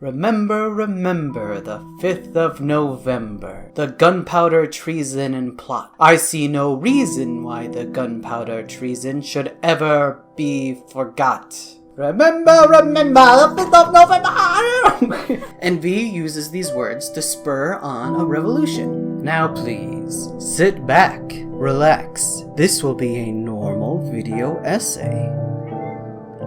Remember, remember the 5th of November, the gunpowder treason and plot. I see no reason why the gunpowder treason should ever be forgot. Remember, remember the 5th of November! And V uses these words to spur on a revolution. Now please, sit back, relax. This will be a normal video essay.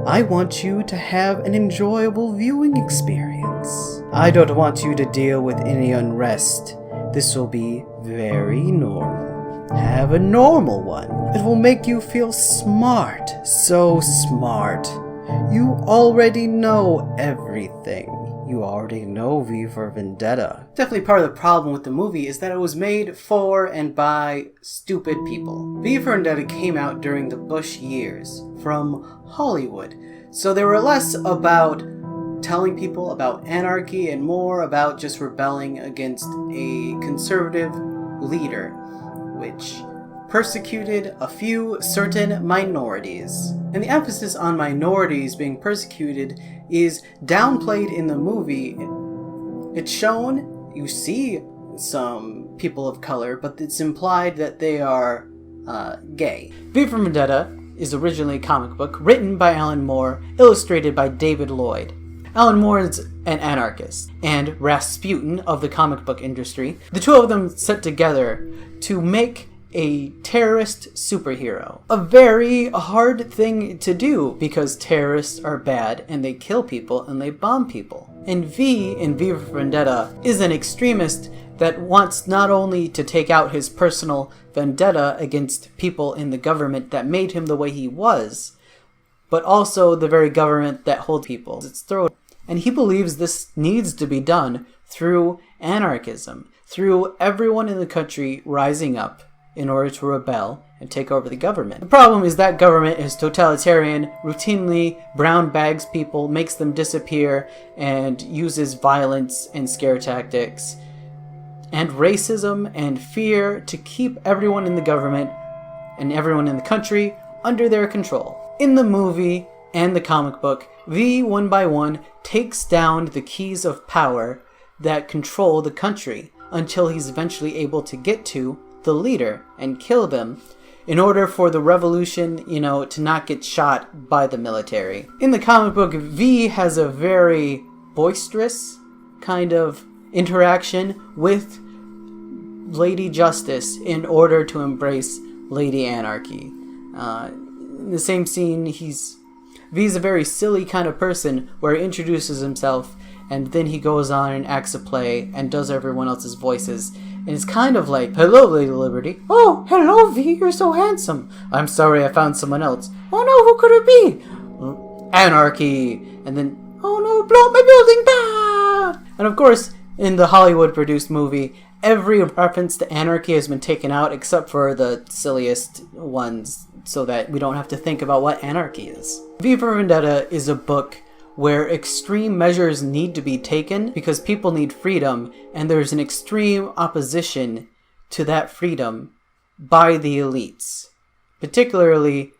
I want you to have an enjoyable viewing experience. I don't want you to deal with any unrest. This will be very normal. Have a normal one. It will make you feel smart. So smart. You already know everything. You already know V For Vendetta. Definitely part of the problem with the movie is that it was made for and by stupid people. V For Vendetta came out during the Bush years from Hollywood, so they were less about telling people about anarchy and more about just rebelling against a conservative leader, which persecuted a few certain minorities. And the emphasis on minorities being persecuted is downplayed in the movie. It's shown, you see some people of color, but it's implied that they are gay. V For Vendetta is originally a comic book written by Alan Moore, illustrated by David Lloyd. Alan Moore is an anarchist, and Rasputin of the comic book industry. The two of them set together to make a terrorist superhero. A very hard thing to do because terrorists are bad and they kill people and they bomb people. And V in V For Vendetta is an extremist that wants not only to take out his personal vendetta against people in the government that made him the way he was, but also the very government that holds people at its throat. And he believes this needs to be done through anarchism, through everyone in the country rising up in order to rebel and take over the government. The problem is that government is totalitarian, routinely brown bags people, makes them disappear, and uses violence and scare tactics and racism and fear to keep everyone in the government and everyone in the country under their control. In the movie and the comic book, V one by one takes down the keys of power that control the country until he's eventually able to get to the leader and kill them in order for the revolution, to not get shot by the military. In the comic book, V has a very boisterous kind of interaction with Lady Justice in order to embrace Lady Anarchy. In the same scene, V's a very silly kind of person where he introduces himself and then he goes on and acts a play and does everyone else's voices. And it's kind of like, hello, Lady Liberty. Oh, hello, V, you're so handsome. I'm sorry, I found someone else. Oh no, who could it be? Anarchy. And then, oh no, blow up my building, bah! And of course, in the Hollywood-produced movie, every reference to anarchy has been taken out except for the silliest ones so that we don't have to think about what anarchy is. V For Vendetta is a book where extreme measures need to be taken because people need freedom, and there's an extreme opposition to that freedom by the elites, particularly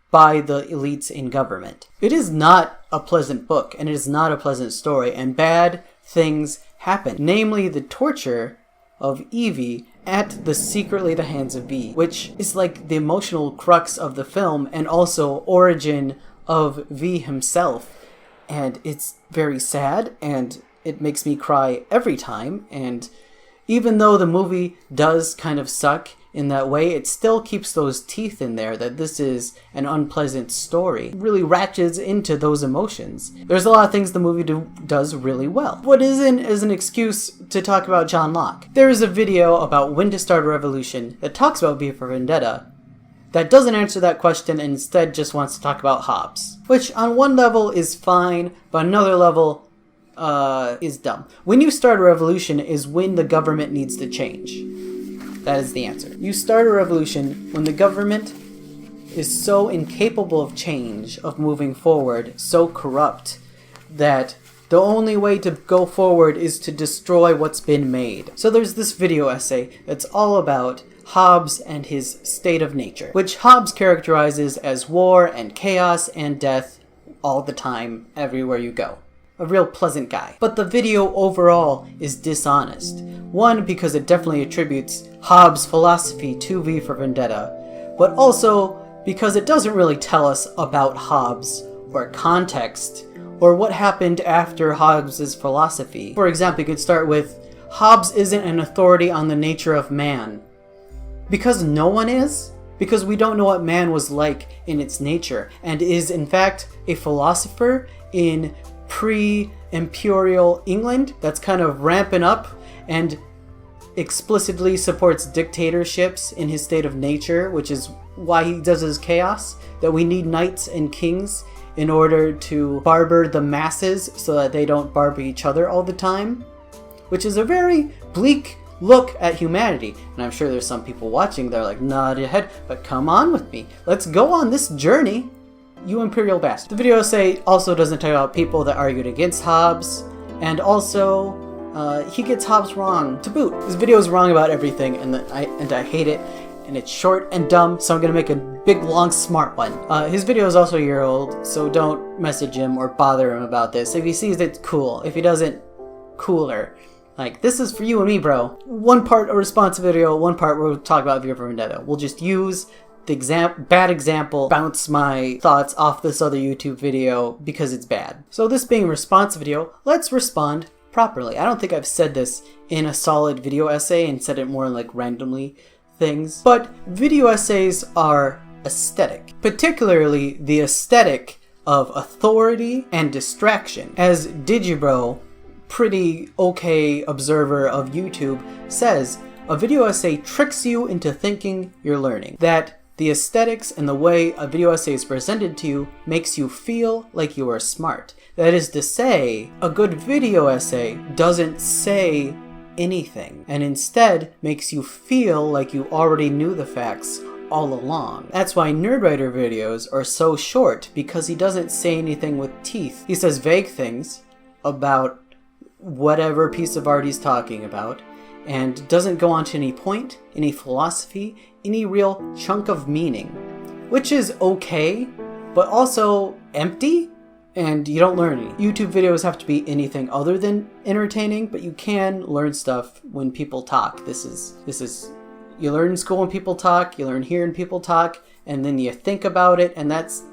by the elites in government. It is not a pleasant book, and it is not a pleasant story, and bad things happen, namely the torture of Evey at the Secretly the Hands of V, which is like the emotional crux of the film and also origin of V himself. And it's very sad, and it makes me cry every time, and even though the movie does kind of suck in that way, it still keeps those teeth in there that this is an unpleasant story. It really ratchets into those emotions. There's a lot of things the movie does really well. What isn't is an excuse to talk about John Locke. There is a video about when to start a revolution that talks about V For Vendetta, that doesn't answer that question and instead just wants to talk about Hobbes. Which on one level is fine, but another level is dumb. When you start a revolution is when the government needs to change. That is the answer. You start a revolution when the government is so incapable of change, of moving forward, so corrupt, that the only way to go forward is to destroy what's been made. So there's this video essay that's all about Hobbes and his state of nature, which Hobbes characterizes as war and chaos and death all the time, everywhere you go. a real pleasant guy. But the video overall is dishonest. One, because it definitely attributes Hobbes' philosophy to V for Vendetta, but also because it doesn't really tell us about Hobbes or context or what happened after Hobbes' philosophy. For example, you could start with, Hobbes isn't an authority on the nature of man. Because no one is? Because we don't know what man was like in its nature, and is in fact a philosopher in pre-imperial England that's kind of ramping up and explicitly supports dictatorships in his state of nature, which is why he does his chaos, that we need knights and kings in order to barber the masses so that they don't barber each other all the time, which is a very bleak look at humanity. And I'm sure there's some people watching that are like, nod your head, but come on with me. Let's go on this journey, you imperial bastard. The video essay also doesn't talk about people that argued against Hobbes, and also he gets Hobbes wrong to boot. This video is wrong about everything, and I hate it, and it's short and dumb, so I'm gonna make a big, long, smart one. His video is also a year old, so don't message him or bother him about this. If he sees it, cool. If he doesn't, cooler. Like, this is for you and me, bro. One part a response video, one part we'll talk about V for Vendetta. We'll just use the bad example, bounce my thoughts off this other YouTube video because it's bad. So this being a response video, let's respond properly. I don't think I've said this in a solid video essay and said it more like randomly things, but video essays are aesthetic, particularly the aesthetic of authority and distraction. As Digibro, pretty okay observer of YouTube, says, a video essay tricks you into thinking you're learning. That the aesthetics and the way a video essay is presented to you makes you feel like you are smart. That is to say, a good video essay doesn't say anything, and instead makes you feel like you already knew the facts all along. That's why Nerdwriter videos are so short, because he doesn't say anything with teeth. He says vague things about whatever piece of art he's talking about, and doesn't go on to any point, any philosophy, any real chunk of meaning, which is okay, but also empty, and you don't learn any. YouTube videos have to be anything other than entertaining, but you can learn stuff when people talk. This is you learn in school when people talk, you learn hearing people talk, and then you think about it, and that's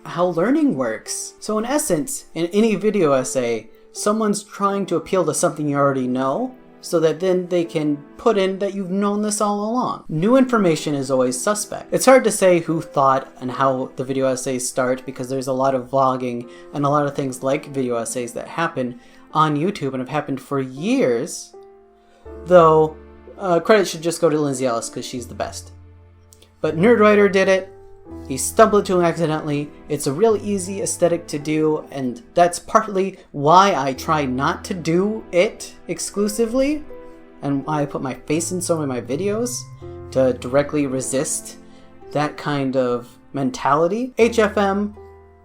how learning works. So in essence, in any video essay, someone's trying to appeal to something you already know, so that then they can put in that you've known this all along. New information is always suspect. It's hard to say who thought and how the video essays start, because there's a lot of vlogging and a lot of things like video essays that happen on YouTube and have happened for years, though credit should just go to Lindsay Ellis because she's the best. But Nerdwriter did it. He stumbled into it accidentally. It's a real easy aesthetic to do, and that's partly why I try not to do it exclusively, and why I put my face in some of my videos, to directly resist that kind of mentality. HFM,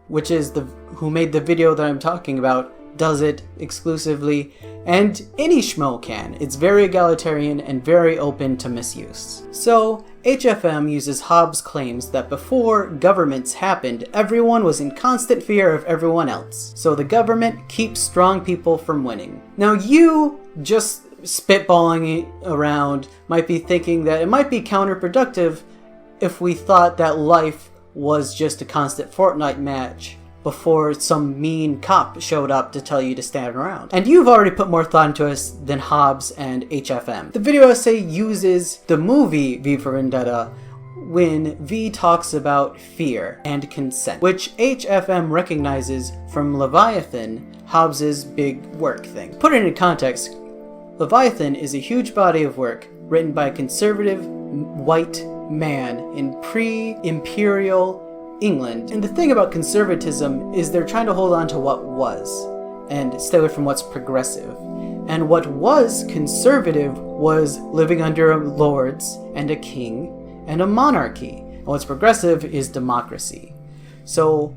which is who made the video that I'm talking about, does it exclusively, and any schmo can. It's very egalitarian and very open to misuse. So HFM uses Hobbes' claims that before governments happened, everyone was in constant fear of everyone else. So the government keeps strong people from winning. Now you, just spitballing it around, might be thinking that it might be counterproductive if we thought that life was just a constant Fortnite match before some mean cop showed up to tell you to stand around. And you've already put more thought into us than Hobbes and HFM. The video essay uses the movie V for Vendetta when V talks about fear and consent, which HFM recognizes from Leviathan, Hobbes' big work thing. Put it in context, Leviathan is a huge body of work written by a conservative white man in pre-imperial England. And the thing about conservatism is they're trying to hold on to what was and stay away from what's progressive. And what was conservative was living under lords and a king and a monarchy. And what's progressive is democracy. So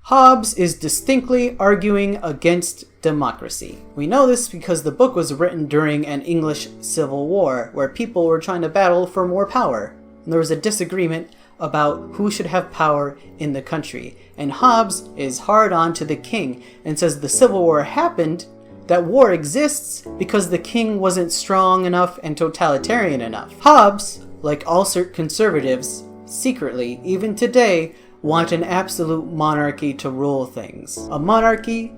Hobbes is distinctly arguing against democracy. We know this because the book was written during an English civil war where people were trying to battle for more power. And there was a disagreement about who should have power in the country. And Hobbes is hard on to the king and says the Civil War happened, that war exists because the king wasn't strong enough and totalitarian enough. Hobbes, like all conservatives, secretly, even today, want an absolute monarchy to rule things. A monarchy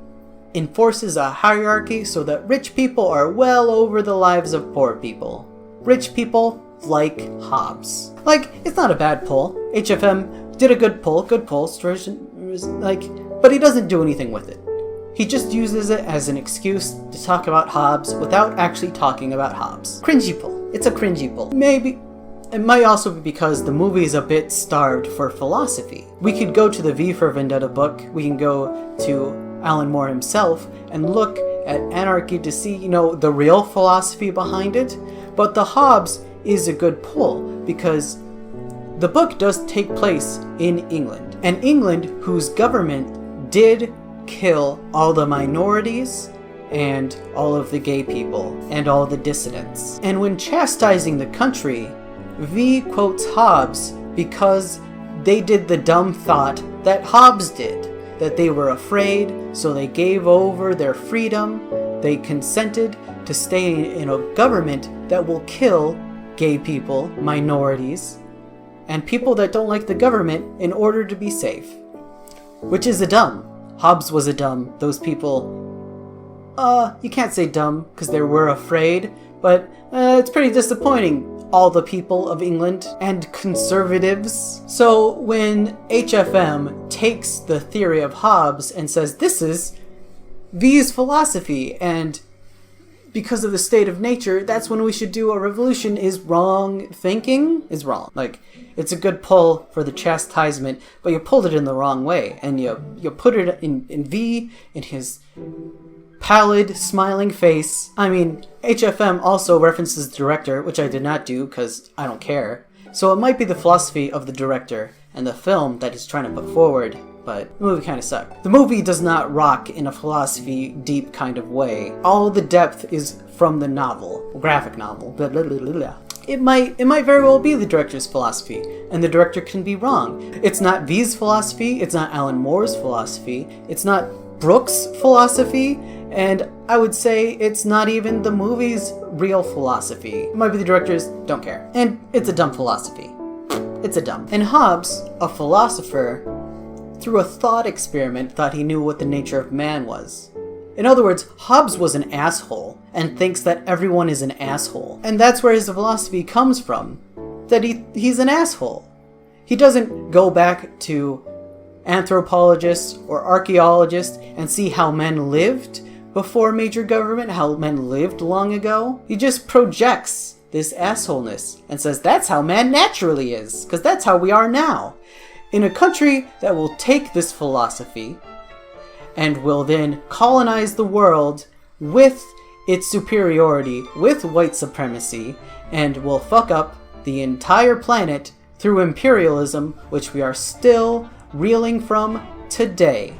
enforces a hierarchy so that rich people are well over the lives of poor people. Rich people like Hobbes. Like, it's not a bad poll. HFM did a good poll, but he doesn't do anything with it. He just uses it as an excuse to talk about Hobbes without actually talking about Hobbes. Cringy poll. It's a cringy poll. Maybe it might also be because the movie is a bit starved for philosophy. We could go to the V For Vendetta book, we can go to Alan Moore himself and look at anarchy to see, the real philosophy behind it. But the Hobbes is a good pull because the book does take place in England. And England, whose government did kill all the minorities and all of the gay people and all the dissidents. And when chastising the country, V quotes Hobbes because they did the dumb thought that Hobbes did. That they were afraid, so they gave over their freedom. They consented to stay in a government that will kill gay people, minorities, and people that don't like the government in order to be safe. Which is a dumb. Hobbes was a dumb. Those people, you can't say dumb because they were afraid, but it's pretty disappointing. All the people of England and conservatives. So when HFM takes the theory of Hobbes and says this is V's philosophy and because of the state of nature, that's when we should do a revolution, is wrong thinking, is wrong. Like, it's a good pull for the chastisement, but you pulled it in the wrong way, and you put it in V, in his pallid, smiling face. I mean, HFM also references the director, which I did not do because I don't care. So it might be the philosophy of the director and the film that he's trying to put forward, but the movie kind of sucked. The movie does not rock in a philosophy deep kind of way. All the depth is from the novel, graphic novel. Blah, blah, blah, blah, blah. It might very well be the director's philosophy, and the director can be wrong. It's not V's philosophy, it's not Alan Moore's philosophy, it's not Brooks' philosophy, and I would say it's not even the movie's real philosophy. It might be the director's, don't care. And it's a dumb philosophy. It's a dumb. And Hobbes, a philosopher, through a thought experiment, thought he knew what the nature of man was. In other words, Hobbes was an asshole and thinks that everyone is an asshole. And that's where his philosophy comes from, that he's an asshole. He doesn't go back to anthropologists or archaeologists and see how men lived before major government, how men lived long ago. He just projects this assholeness and says that's how man naturally is, because that's how we are now. In a country that will take this philosophy and will then colonize the world with its superiority, with white supremacy, and will fuck up the entire planet through imperialism, which we are still reeling from today.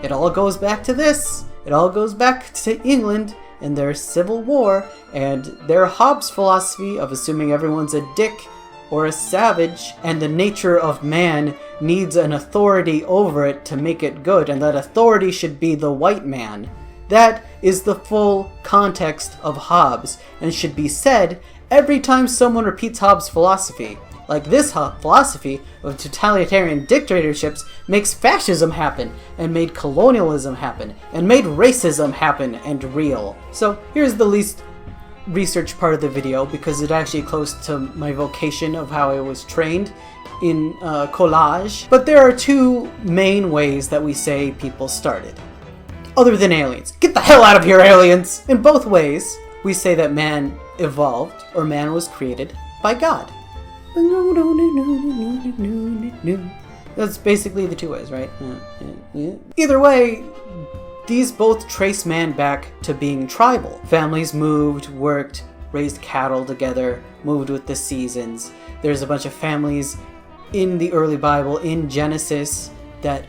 It all goes back to this. It all goes back to England and their civil war and their Hobbes philosophy of assuming everyone's a dick or a savage, and the nature of man needs an authority over it to make it good, and that authority should be the white man. That is the full context of Hobbes, and should be said every time someone repeats Hobbes' philosophy. Like this philosophy of totalitarian dictatorships makes fascism happen, and made colonialism happen, and made racism happen and real. So here's the least research part of the video, because it's actually close to my vocation of how I was trained in collage. But there are two main ways that we say people started. Other than aliens. Get the hell out of here, aliens! In both ways, we say that man evolved, or man was created by God. That's basically the two ways, right? Either way, these both trace man back to being tribal. Families moved, worked, raised cattle together, moved with the seasons. There's a bunch of families in the early Bible, in Genesis, that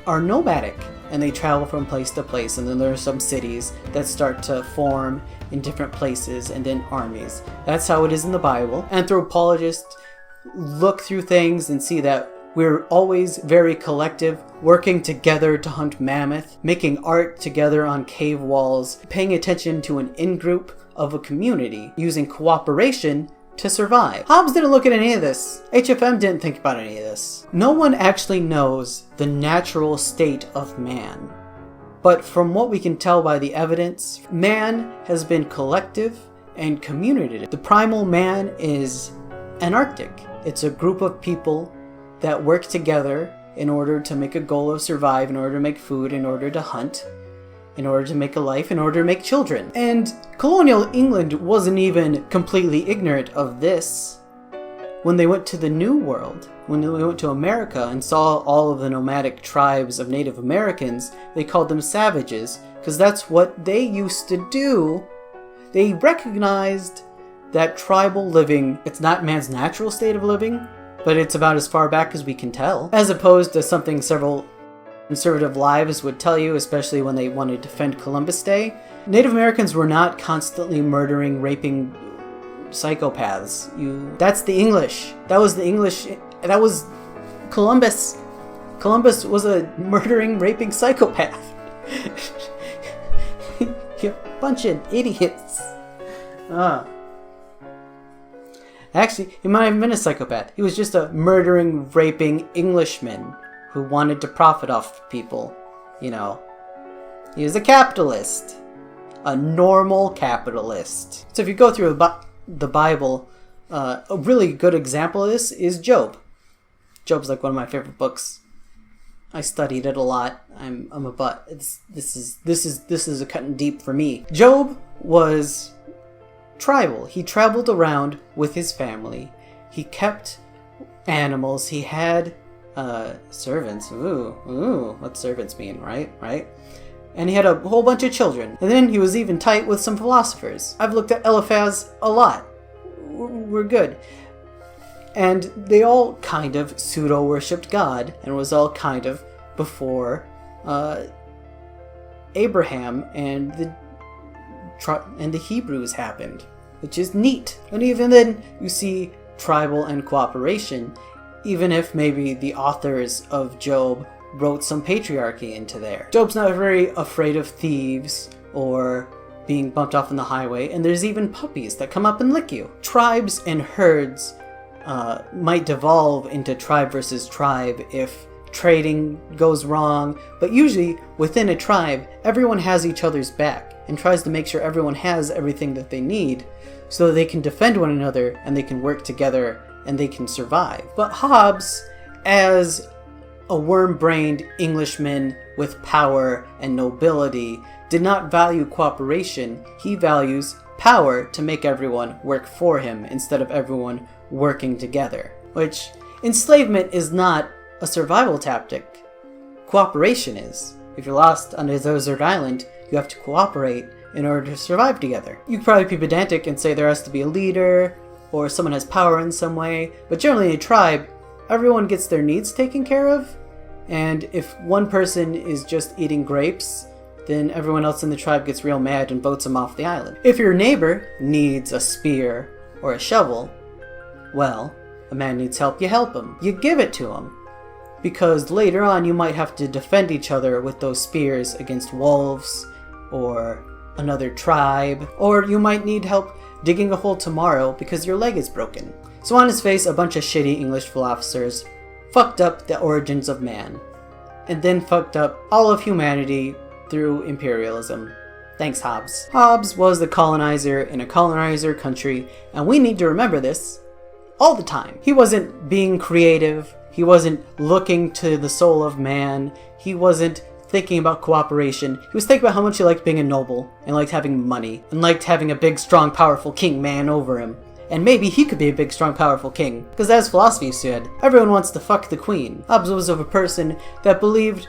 are nomadic, and they travel from place to place, and then there are some cities that start to form in different places, and then armies. That's how it is in the Bible. Anthropologists look through things and see that we're always very collective, working together to hunt mammoth, making art together on cave walls, paying attention to an in-group of a community, using cooperation to survive. Hobbes didn't look at any of this. HFM didn't think about any of this. No one actually knows the natural state of man. But from what we can tell by the evidence, man has been collective and community. The primal man is anarchic. It's a group of people that work together in order to make a goal of survive, in order to make food, in order to hunt, in order to make a life, in order to make children. And colonial England wasn't even completely ignorant of this. When they went to the New World, when they went to America and saw all of the nomadic tribes of Native Americans, they called them savages, because that's what they used to do. They recognized that tribal living, it's not man's natural state of living, but it's about as far back as we can tell, as opposed to something several conservative lives would tell you, especially when they wanted to defend Columbus Day. Native Americans were not constantly murdering, raping psychopaths. That's the English. That was the English. That was Columbus. Columbus was a murdering, raping psychopath. You bunch of idiots. Actually, he might have been a psychopath. He was just a murdering, raping Englishman who wanted to profit off people. You know, he was a capitalist. A normal capitalist. So if you go through the Bible, a really good example of this is Job. Job's like one of my favorite books. I studied it a lot. I'm a butt. This is a cutting deep for me. Job was tribal. He traveled around with his family. He kept animals. He had servants. Ooh, what servants mean, right? And he had a whole bunch of children. And then he was even tight with some philosophers. I've looked at Eliphaz a lot. We're good. And they all kind of pseudo-worshipped God, and was all kind of before Abraham and the Hebrews happened, which is neat. And even then, you see tribal and cooperation, even if maybe the authors of Job wrote some patriarchy into there. Job's not very afraid of thieves or being bumped off on the highway, and there's even puppies that come up and lick you. Tribes and herds might devolve into tribe versus tribe if trading goes wrong, but usually within a tribe, everyone has each other's back and tries to make sure everyone has everything that they need so that they can defend one another and they can work together and they can survive. But Hobbes, as a worm-brained Englishman with power and nobility, did not value cooperation. He values power to make everyone work for him instead of everyone working together. Which, enslavement is not a survival tactic. Cooperation is. If you're lost on a desert island, you have to cooperate in order to survive together. You could probably be pedantic and say there has to be a leader, or someone has power in some way, but generally in a tribe, everyone gets their needs taken care of, and if one person is just eating grapes, then everyone else in the tribe gets real mad and boats them off the island. If your neighbor needs a spear or a shovel, well, a man needs help, you help him. You give it to him. Because later on you might have to defend each other with those spears against wolves or another tribe, or you might need help digging a hole tomorrow because your leg is broken. So on his face, a bunch of shitty English philosophers fucked up the origins of man, and then fucked up all of humanity through imperialism. Thanks, Hobbes. Hobbes was the colonizer in a colonizer country, and we need to remember this all the time. He wasn't being creative. He wasn't looking to the soul of man. He wasn't thinking about cooperation. He was thinking about how much he liked being a noble, and liked having money, and liked having a big, strong, powerful king man over him. And maybe he could be a big, strong, powerful king. Because as philosophy said, everyone wants to fuck the queen. Hobbes was of a person that believed,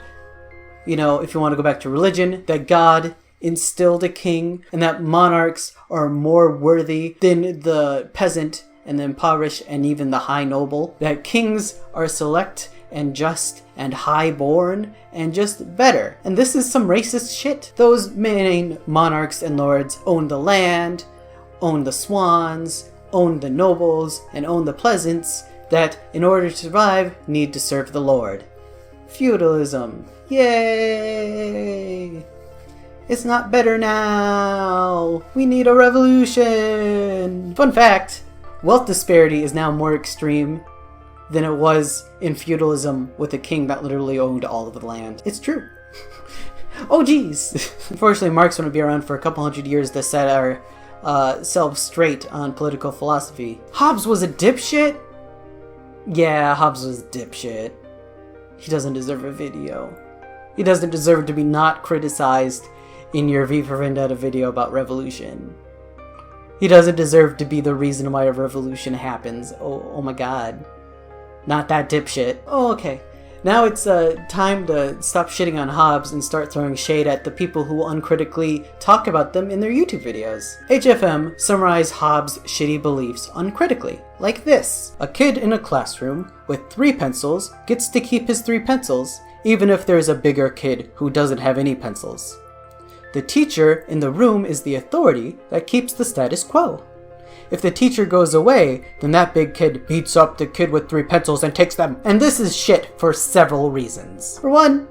if you want to go back to religion, that God instilled a king, and that monarchs are more worthy than the peasant and the impoverished and even the high noble. That kings are select and just and high-born and just better. And this is some racist shit. Those main monarchs and lords own the land, own the swans, own the nobles, and own the peasants, that in order to survive, need to serve the Lord. Feudalism. Yay! It's not better now! We need a revolution! Fun fact, wealth disparity is now more extreme than it was in feudalism with a king that literally owned all of the land. It's true. Oh geez! Unfortunately, Marx wouldn't be around for a couple hundred years to set our selves straight on political philosophy. Hobbes was a dipshit? Yeah, Hobbes was a dipshit. He doesn't deserve a video. He doesn't deserve to be not criticized in your V For Vendetta video about revolution. He doesn't deserve to be the reason why a revolution happens. Oh my god. Not that dipshit. Oh, okay. Now it's time to stop shitting on Hobbes and start throwing shade at the people who uncritically talk about them in their YouTube videos. HFM summarized Hobbes' shitty beliefs uncritically, like this. A kid in a classroom with 3 pencils gets to keep his 3 pencils, even if there's a bigger kid who doesn't have any pencils. The teacher in the room is the authority that keeps the status quo. If the teacher goes away, then that big kid beats up the kid with 3 pencils and takes them. And this is shit for several reasons. For one,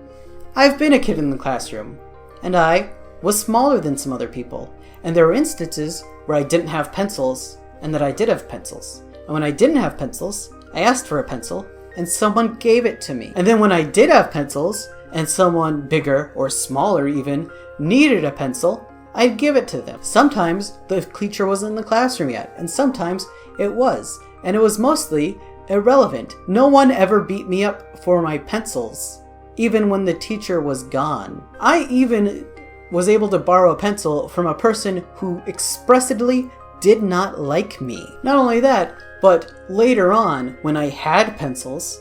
I've been a kid in the classroom, and I was smaller than some other people. And there were instances where I didn't have pencils, and that I did have pencils. And when I didn't have pencils, I asked for a pencil, and someone gave it to me. And then when I did have pencils, and someone bigger or smaller even needed a pencil, I'd give it to them. Sometimes the teacher wasn't in the classroom yet, and sometimes it was. And it was mostly irrelevant. No one ever beat me up for my pencils, even when the teacher was gone. I even was able to borrow a pencil from a person who expressly did not like me. Not only that, but later on, when I had pencils,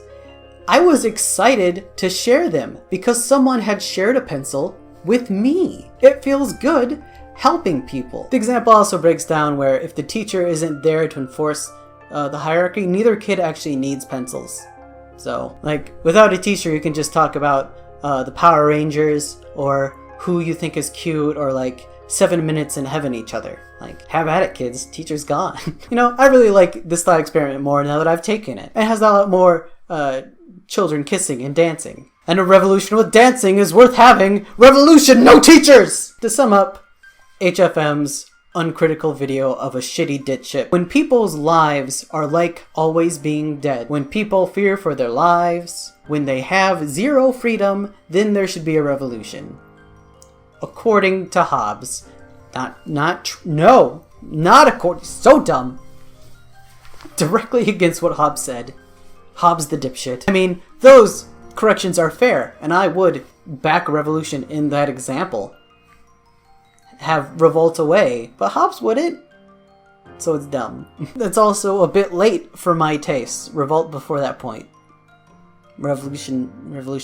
I was excited to share them because someone had shared a pencil with me. It feels good helping people. The example also breaks down where if the teacher isn't there to enforce the hierarchy, neither kid actually needs pencils. So, like, without a teacher, you can just talk about the Power Rangers or who you think is cute or like 7 minutes in heaven each other. Like, have at it, kids. Teacher's gone. You know, I really like this thought experiment more now that I've taken it. It has a lot more children kissing and dancing. And a revolution with dancing is worth having. Revolution, no teachers! To sum up, HFM's uncritical video of a shitty dipshit. When people's lives are like always being dead, when people fear for their lives, when they have 0 freedom, then there should be a revolution. According to Hobbes. Not according, so dumb. Directly against what Hobbes said. Hobbes the dipshit. I mean, those corrections are fair, and I would back a revolution in that example. Have revolt away, but Hobbes wouldn't, so it's dumb. That's also a bit late for my tastes. Revolt before that point. Revolution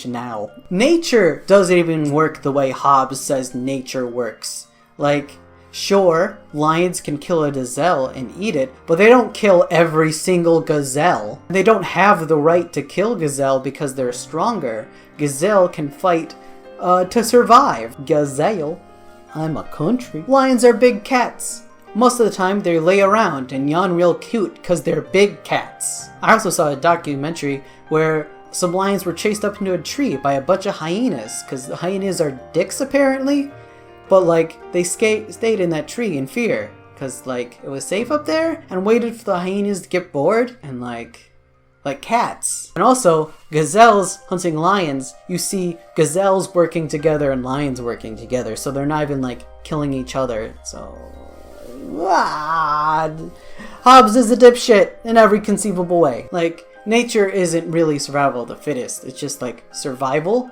now. Nature doesn't even work the way Hobbes says nature works. Like, sure, lions can kill a gazelle and eat it, but they don't kill every single gazelle. They don't have the right to kill gazelle because they're stronger. Gazelle can fight to survive. Gazelle, I'm a country. Lions are big cats. Most of the time they lay around and yawn real cute because they're big cats. I also saw a documentary where some lions were chased up into a tree by a bunch of hyenas because the hyenas are dicks apparently. But, like, they stayed in that tree in fear, because, like, it was safe up there, and waited for the hyenas to get bored, and, like cats. And also, gazelles hunting lions, you see gazelles working together and lions working together, so they're not even, like, killing each other, so... Hobbes is a dipshit in every conceivable way. Like, nature isn't really survival of the fittest, it's just, like, survival.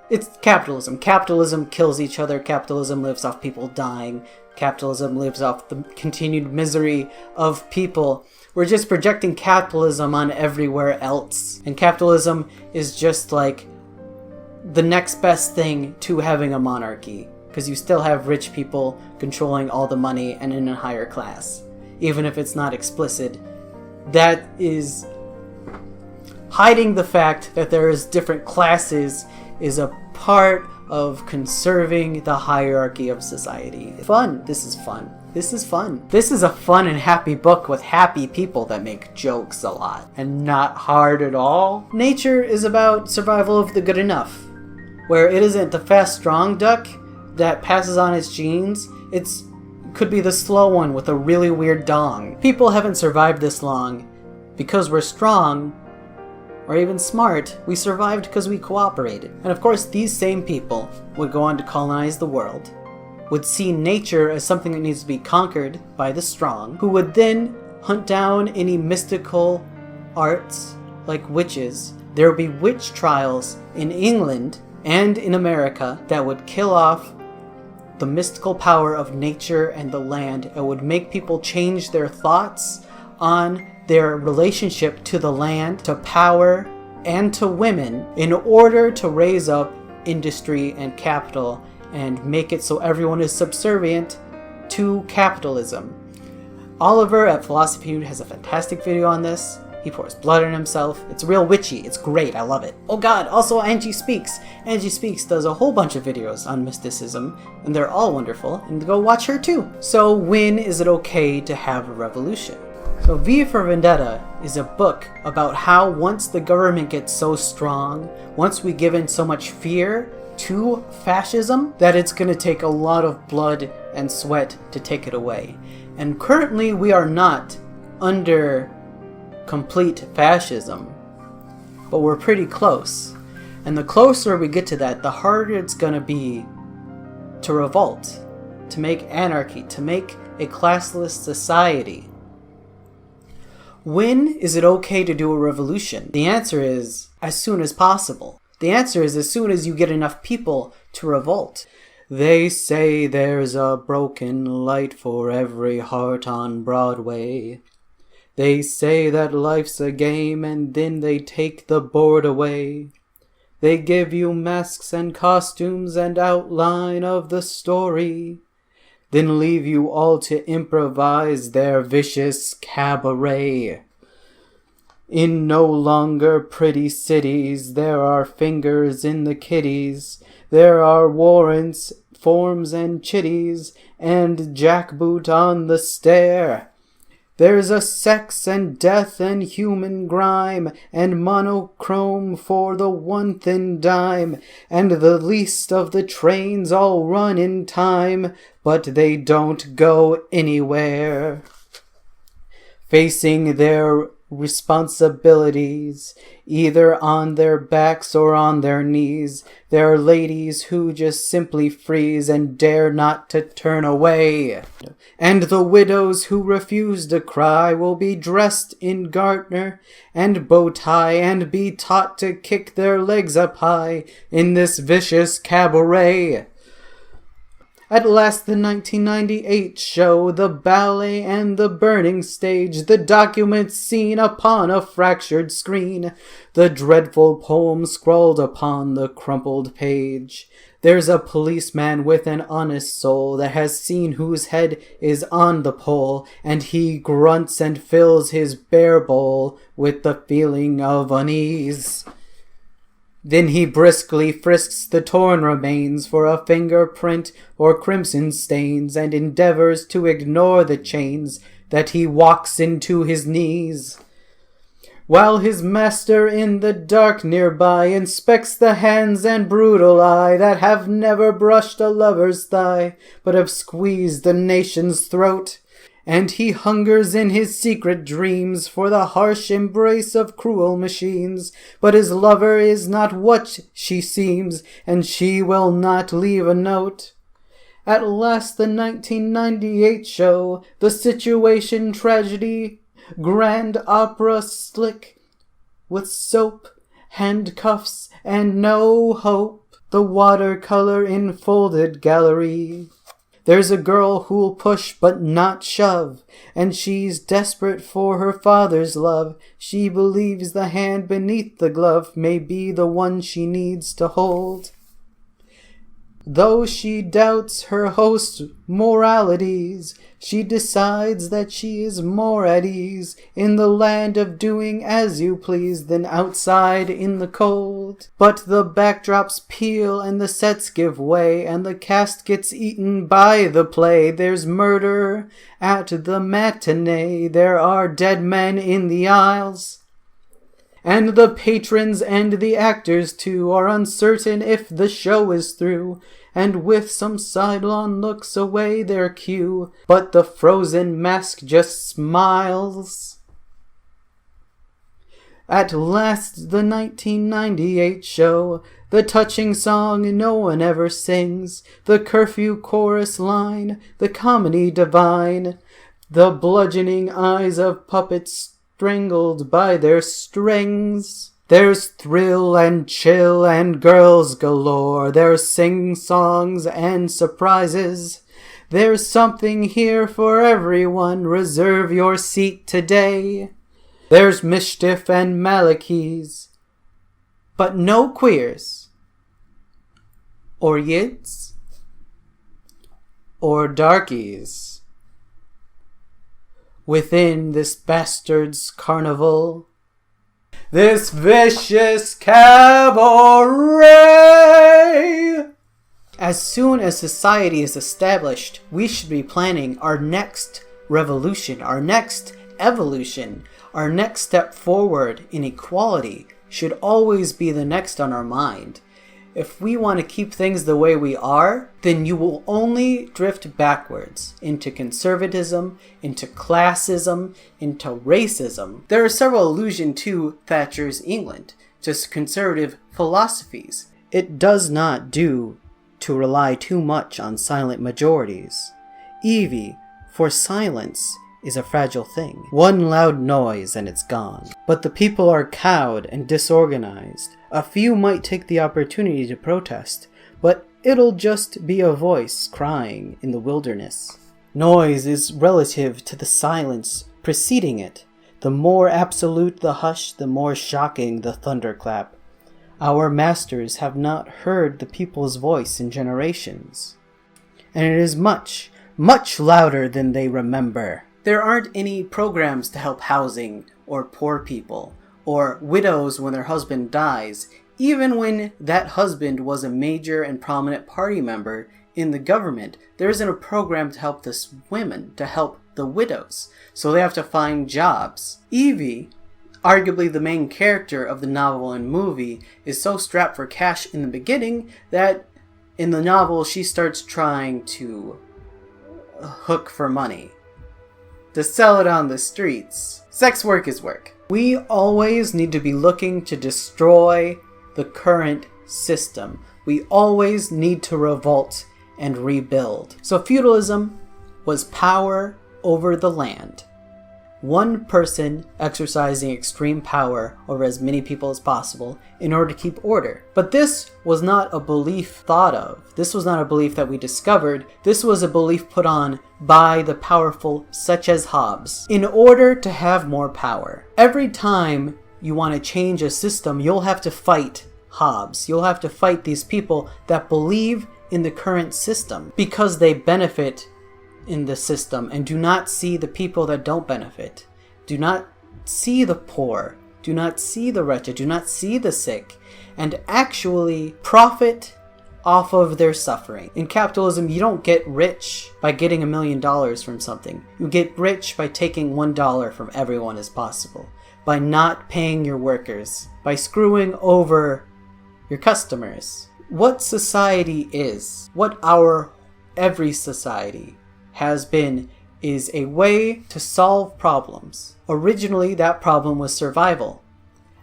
It's capitalism. Capitalism kills each other. Capitalism lives off people dying. Capitalism lives off the continued misery of people. We're just projecting capitalism on everywhere else. And capitalism is just like the next best thing to having a monarchy. Because you still have rich people controlling all the money and in a higher class. Even if it's not explicit. That is hiding the fact that there is different classes is a part of conserving the hierarchy of society. Fun. This is fun. This is fun. This is a fun and happy book with happy people that make jokes a lot and not hard at all. Nature is about survival of the good enough, where it isn't the fast, strong duck that passes on its genes. It's could be the slow one with a really weird dong. People haven't survived this long because we're strong or even smart. We survived because we cooperated. And of course, these same people would go on to colonize the world, would see nature as something that needs to be conquered by the strong, who would then hunt down any mystical arts like witches. There would be witch trials in England and in America that would kill off the mystical power of nature and the land. It would make people change their thoughts on their relationship to the land, to power, and to women in order to raise up industry and capital and make it so everyone is subservient to capitalism. Oliver at Philosophy Dude has a fantastic video on this. He pours blood on himself. It's real witchy. It's great. I love it. Oh god, also Angie Speaks. Angie Speaks does a whole bunch of videos on mysticism, and they're all wonderful, and go watch her too. So when is it okay to have a revolution? So V For Vendetta is a book about how once the government gets so strong, once we give in so much fear to fascism, that it's going to take a lot of blood and sweat to take it away. And currently we are not under complete fascism, but we're pretty close. And the closer we get to that, the harder it's going to be to revolt, to make anarchy, to make a classless society. When is it okay to do a revolution? The answer is as soon as possible. The answer is as soon as you get enough people to revolt. They say there's a broken light for every heart on Broadway. They say that life's a game and then they take the board away. They give you masks and costumes and outline of the story, then leave you all to improvise their vicious cabaret. In no longer pretty cities, there are fingers in the kitties. There are warrants, forms, and chitties, and jackboot on the stair. There's a sex and death and human grime, and monochrome for the one thin dime, and the least of the trains all run in time, but they don't go anywhere. Facing their responsibilities, either on their backs or on their knees, there are ladies who just simply freeze and dare not to turn away. And the widows who refuse to cry will be dressed in garter and bow tie and be taught to kick their legs up high in this vicious cabaret. At last the 1998 show, the ballet and the burning stage, the documents seen upon a fractured screen, the dreadful poem scrawled upon the crumpled page. There's a policeman with an honest soul that has seen whose head is on the pole, and he grunts and fills his bear bowl with the feeling of unease. Then he briskly frisks the torn remains for a fingerprint or crimson stains, and endeavors to ignore the chains that he walks into his knees. While his master in the dark nearby inspects the hands and brutal eye that have never brushed a lover's thigh, but have squeezed the nation's throat. And he hungers in his secret dreams for the harsh embrace of cruel machines. But his lover is not what she seems, and she will not leave a note. At last the 1998 show, the situation tragedy, grand opera slick, with soap, handcuffs, and no hope. The watercolor enfolded gallery. There's a girl who'll push but not shove, and she's desperate for her father's love. She believes the hand beneath the glove may be the one she needs to hold. Though she doubts her host's moralities, she decides that she is more at ease in the land of doing as you please than outside in the cold. But the backdrops peel and the sets give way and the cast gets eaten by the play. There's murder at the matinee, there are dead men in the aisles. And the patrons and the actors too are uncertain if the show is through, and with some sidelong looks away their cue, but the frozen mask just smiles. At last the 1998 show, the touching song no one ever sings, the curfew chorus line, the comedy divine, the bludgeoning eyes of puppets strangled by their strings. There's thrill and chill and girls galore, there's sing-songs and surprises. There's something here for everyone, reserve your seat today. There's mischief and malakis, but no queers, or yids, or darkies. Within this bastard's carnival, this vicious cabaret. As soon as society is established, we should be planning our next revolution, our next evolution, our next step forward in equality should always be the next on our mind. If we want to keep things the way we are, then you will only drift backwards into conservatism, into classism, into racism. There are several allusions to Thatcher's England, just conservative philosophies. It does not do to rely too much on silent majorities. Evey, for silence is a fragile thing. One loud noise and it's gone. But the people are cowed and disorganized. A few might take the opportunity to protest, but it'll just be a voice crying in the wilderness. Noise is relative to the silence preceding it. The more absolute the hush, the more shocking the thunderclap. Our masters have not heard the people's voice in generations, and it is much, much louder than they remember. There aren't any programs to help housing, or poor people, or widows when their husband dies, even when that husband was a major and prominent party member in the government. There isn't a program to help the women, to help the widows, so they have to find jobs. Evey, arguably the main character of the novel and movie, is so strapped for cash in the beginning that in the novel she starts trying to hook for money, to sell it on the streets. Sex work is work. We always need to be looking to destroy the current system. We always need to revolt and rebuild. So feudalism was power over the land. One person exercising extreme power over as many people as possible in order to keep order. But this was not a belief thought of. This was not a belief that we discovered. This was a belief put on by the powerful, such as Hobbes, in order to have more power. Every time you want to change a system, you'll have to fight Hobbes. You'll have to fight these people that believe in the current system because they benefit in the system and do not see the people that don't benefit, do not see the poor, do not see the wretched, do not see the sick, and actually profit off of their suffering. In capitalism, you don't get rich by getting $1 million from something. You get rich by taking $1 from everyone as possible, by not paying your workers, by screwing over your customers. What society is, what our every society has been, is a way to solve problems. Originally, that problem was survival.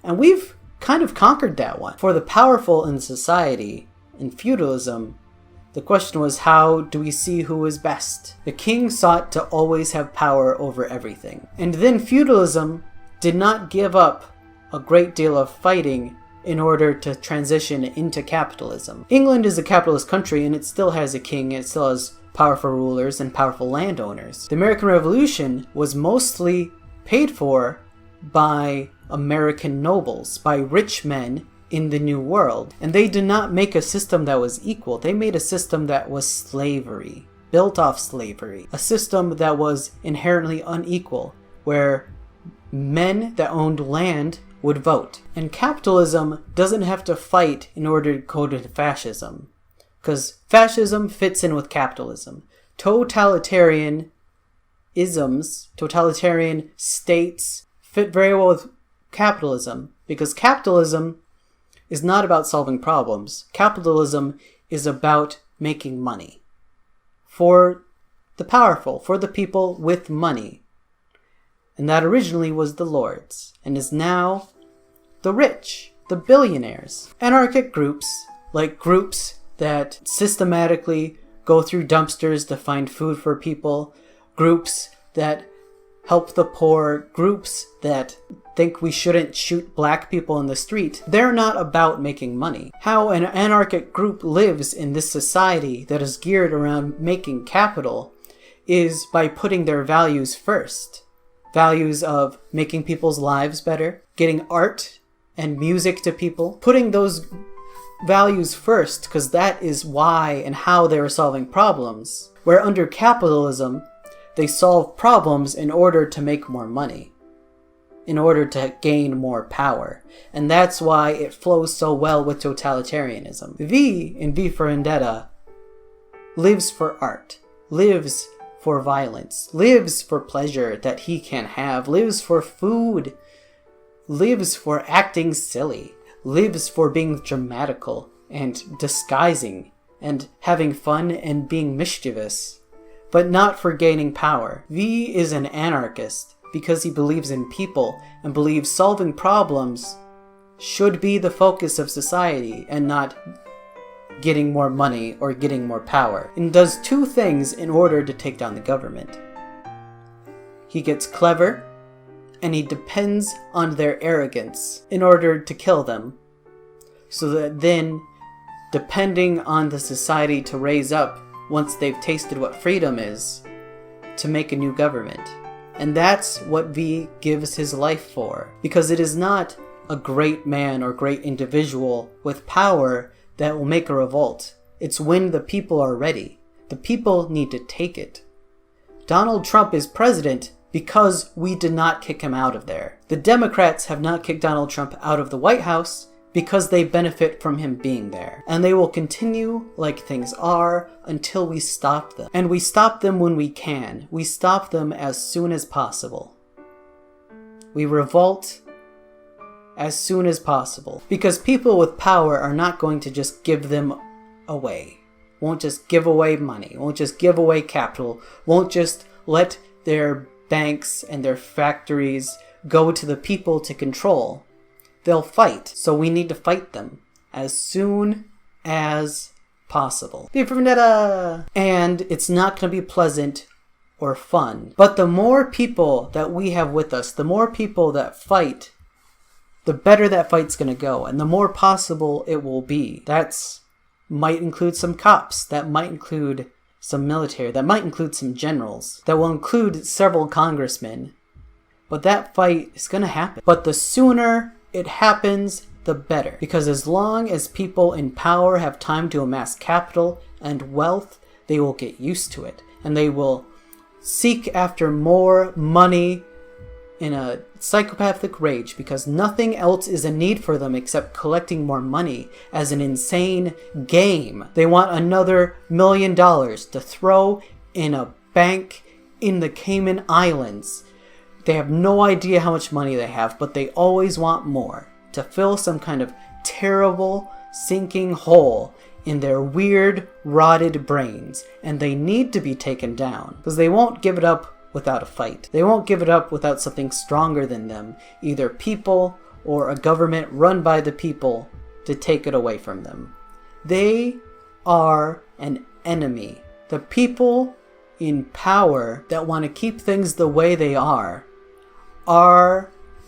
And we've kind of conquered that one. For the powerful in society, in feudalism, the question was, how do we see who is best? The king sought to always have power over everything. And then feudalism did not give up a great deal of fighting in order to transition into capitalism. England is a capitalist country and it still has a king, it still has powerful rulers and powerful landowners. The American Revolution was mostly paid for by American nobles, by rich men in the New World. And they did not make a system that was equal. They made a system that was slavery, built off slavery. A system that was inherently unequal, where men that owned land would vote. And capitalism doesn't have to fight in order to go to fascism, because fascism fits in with capitalism. Totalitarian states fit very well with capitalism, because capitalism is not about solving problems. Capitalism is about making money for the powerful, for the people with money. And that originally was the lords, and is now the rich, the billionaires. Anarchic groups, like groups that systematically go through dumpsters to find food for people, groups that help the poor, groups that think we shouldn't shoot black people in the street, they're not about making money. How an anarchic group lives in this society that is geared around making capital is by putting their values first. Values of making people's lives better, getting art and music to people, putting those values first, because that is why and how they are solving problems. Where under capitalism, they solve problems in order to make more money, in order to gain more power. And that's why it flows so well with totalitarianism. V in V for Vendetta lives for art, lives for violence, lives for pleasure that he can have, lives for food, lives for acting silly, lives for being dramatical and disguising and having fun and being mischievous, but not for gaining power. V is an anarchist because he believes in people and believes solving problems should be the focus of society and not getting more money or getting more power, and does two things in order to take down the government. He gets clever, and he depends on their arrogance in order to kill them, so that then, depending on the society to raise up once they've tasted what freedom is, to make a new government. And that's what V gives his life for, because it is not a great man or great individual with power that will make a revolt. It's when the people are ready. The people need to take it. Donald Trump is president because we did not kick him out of there. The Democrats have not kicked Donald Trump out of the White House because they benefit from him being there. And they will continue like things are until we stop them. And we stop them when we can. We stop them as soon as possible. We revolt as soon as possible. Because people with power are not going to just give them away. Won't just give away money. Won't just give away capital. Won't just let their banks and their factories go to the people to control. They'll fight. So we need to fight them as soon as possible. V for Vendetta! And it's not going to be pleasant or fun. But the more people that we have with us, the more people that fight, the better that fight's going to go, and the more possible it will be. That might include some cops, that might include some military, that might include some generals, that will include several congressmen. But that fight is going to happen. But the sooner it happens, the better. Because as long as people in power have time to amass capital and wealth, they will get used to it. And they will seek after more money in a psychopathic rage, because nothing else is a need for them except collecting more money as an insane game. They want another $1 million to throw in a bank in the Cayman Islands. They have no idea how much money they have, but they always want more to fill some kind of terrible sinking hole in their weird, rotted brains. And they need to be taken down, because they won't give it up without a fight. They won't give it up without something stronger than them, either people or a government run by the people to take it away from them. They are an enemy. The people in power that want to keep things the way they are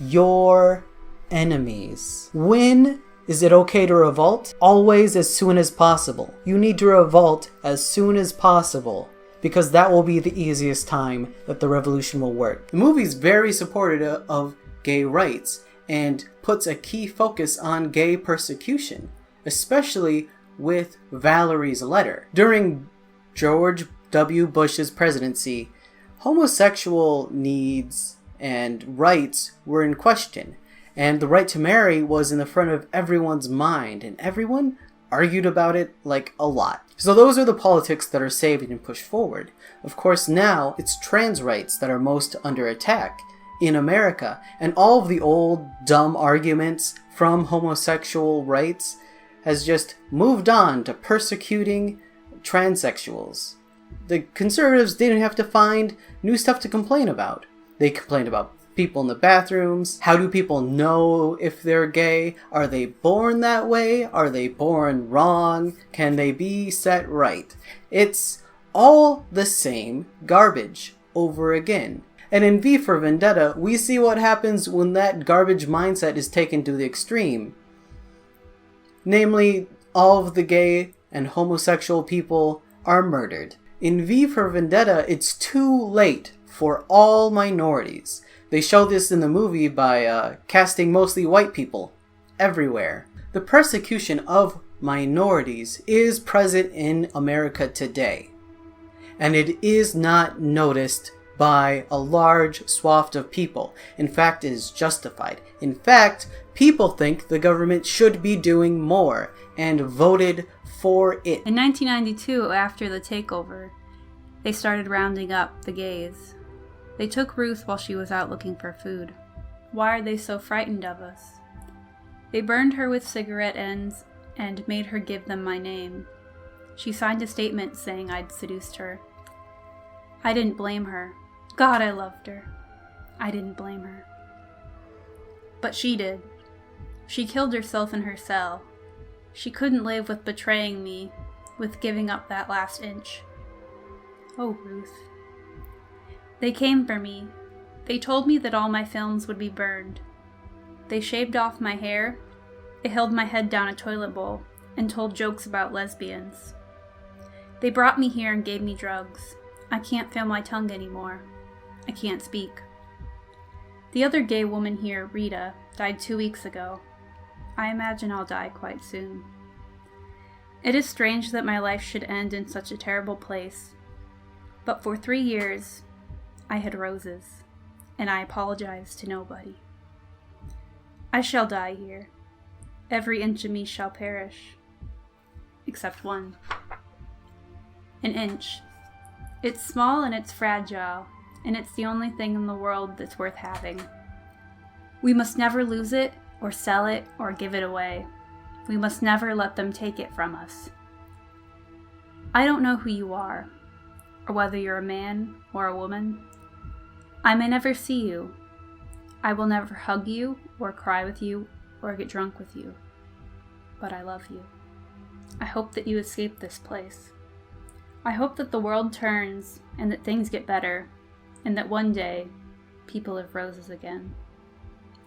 your enemies. When is it okay to revolt? Always as soon as possible. You need to revolt as soon as possible, because that will be the easiest time that the revolution will work. The movie is very supportive of gay rights, and puts a key focus on gay persecution, especially with Valerie's letter. During George W. Bush's presidency, homosexual needs and rights were in question, and the right to marry was in the front of everyone's mind, and everyone argued about it like a lot. So those are the politics that are saved and pushed forward. Of course, now it's trans rights that are most under attack in America, and all of the old dumb arguments from homosexual rights has just moved on to persecuting transsexuals. The conservatives didn't have to find new stuff to complain about. They complained about people in the bathrooms. How do people know if they're gay? Are they born that way? Are they born wrong? Can they be set right? It's all the same garbage over again. And in V for Vendetta, we see what happens when that garbage mindset is taken to the extreme. Namely, all of the gay and homosexual people are murdered. In V for Vendetta, it's too late for all minorities. They show this in the movie by casting mostly white people everywhere. The persecution of minorities is present in America today, and it is not noticed by a large swath of people. In fact, it is justified. In fact, people think the government should be doing more and voted for it. In 1992, after the takeover, they started rounding up the gays. They took Ruth while she was out looking for food. Why are they so frightened of us? They burned her with cigarette ends and made her give them my name. She signed a statement saying I'd seduced her. I didn't blame her. God, I loved her. I didn't blame her. But she did. She killed herself in her cell. She couldn't live with betraying me, with giving up that last inch. Oh, Ruth. They came for me. They told me that all my films would be burned. They shaved off my hair. They held my head down a toilet bowl and told jokes about lesbians. They brought me here and gave me drugs. I can't feel my tongue anymore. I can't speak. The other gay woman here, Rita, died 2 weeks ago. I imagine I'll die quite soon. It is strange that my life should end in such a terrible place. But for 3 years, I had roses, and I apologize to nobody. I shall die here. Every inch of me shall perish. Except one. An inch. It's small and it's fragile, and it's the only thing in the world that's worth having. We must never lose it, or sell it, or give it away. We must never let them take it from us. I don't know who you are, or whether you're a man or a woman. I may never see you. I will never hug you, or cry with you, or get drunk with you. But I love you. I hope that you escape this place. I hope that the world turns, and that things get better, and that one day, people have roses again.